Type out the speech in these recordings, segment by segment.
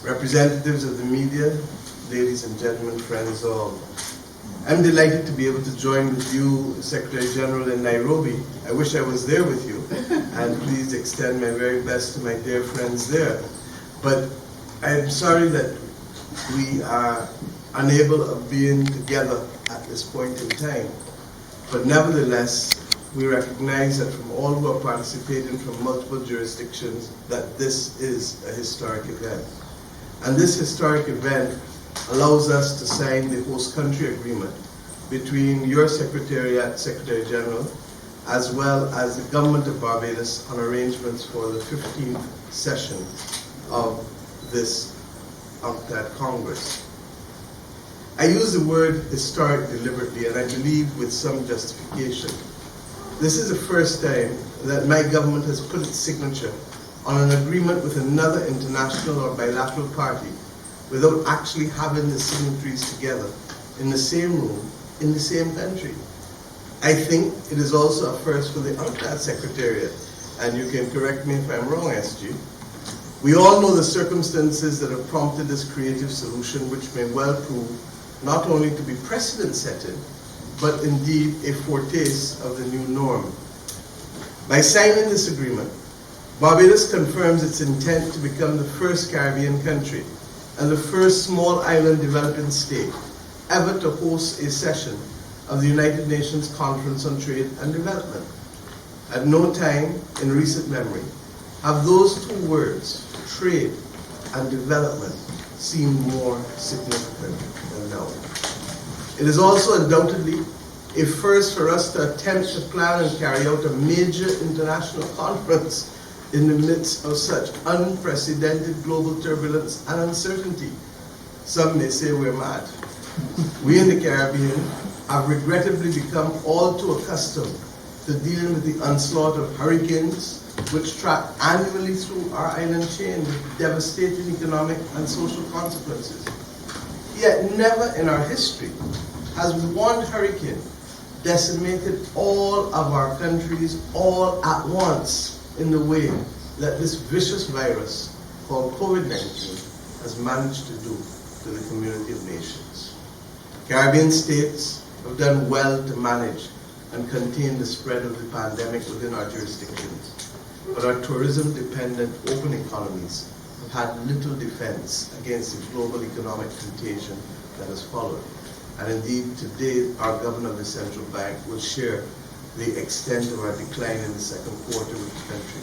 representatives of the media, ladies and gentlemen, friends all. I'm delighted to be able to join with you, Secretary General, in Nairobi. I wish I was there with you, and please extend my very best to my dear friends there. But I'm sorry that we are unable of being together at this point in time. But nevertheless, we recognize that from all who are participating from multiple jurisdictions, that this is a historic event. And this historic event allows us to sign the host country agreement between your Secretariat, Secretary General, as well as the Government of Barbados on arrangements for the 15th session of this UNCTAD Congress. I use the word historic deliberately, and I believe with some justification. This is the first time that my government has put its signature on an agreement with another international or bilateral party without actually having the signatories together in the same room, in the same country. I think it is also a first for the UNCTAD Secretariat, and you can correct me if I'm wrong, SG. We all know the circumstances that have prompted this creative solution, which may well prove not only to be precedent-setting, but indeed a foretaste of the new norm. By signing this agreement, Barbados confirms its intent to become the first Caribbean country and the first small island developing state ever to host a session of the United Nations Conference on Trade and Development. At no time in recent memory have those two words, trade and development, seemed more significant than now. It is also undoubtedly a first for us to attempt to plan and carry out a major international conference in the midst of such unprecedented global turbulence and uncertainty. Some may say we're mad. We in the Caribbean have regrettably become all too accustomed to dealing with the onslaught of hurricanes, which track annually through our island chain with devastating economic and social consequences. Yet never in our history has one hurricane decimated all of our countries all at once in the way that this vicious virus called COVID-19 has managed to do to the community of nations. Caribbean states have done well to manage and contain the spread of the pandemic within our jurisdictions, but our tourism-dependent open economies have had little defense against the global economic contagion that has followed. And indeed, today, our Governor of the Central Bank will share the extent of our decline in the second quarter with the country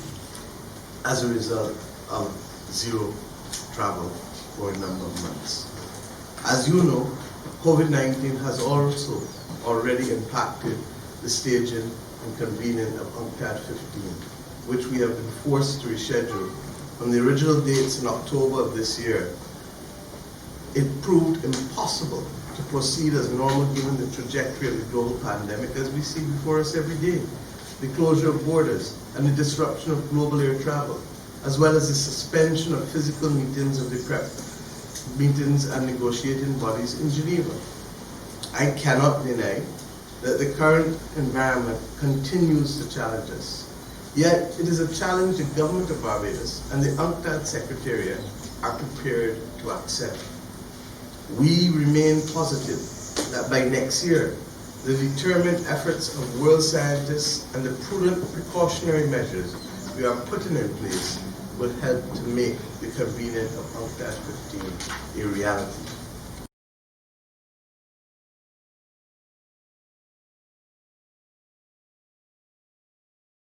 as a result of zero travel for a number of months. As you know, COVID-19 has also already impacted the staging and convening of UNCTAD 15, which we have been forced to reschedule from the original dates in October of this year. It proved impossible to proceed as normal given the trajectory of the global pandemic as we see before us every day, the closure of borders and the disruption of global air travel, as well as the suspension of physical meetings of the PrEP meetings and negotiating bodies in Geneva. I cannot deny that the current environment continues to challenge us. Yet it is a challenge the Government of Barbados and the UNCTAD Secretariat are prepared to accept. We remain positive that by next year, the determined efforts of world scientists and the prudent precautionary measures we are putting in place will help to make the convening of UNCTAD 15 a reality.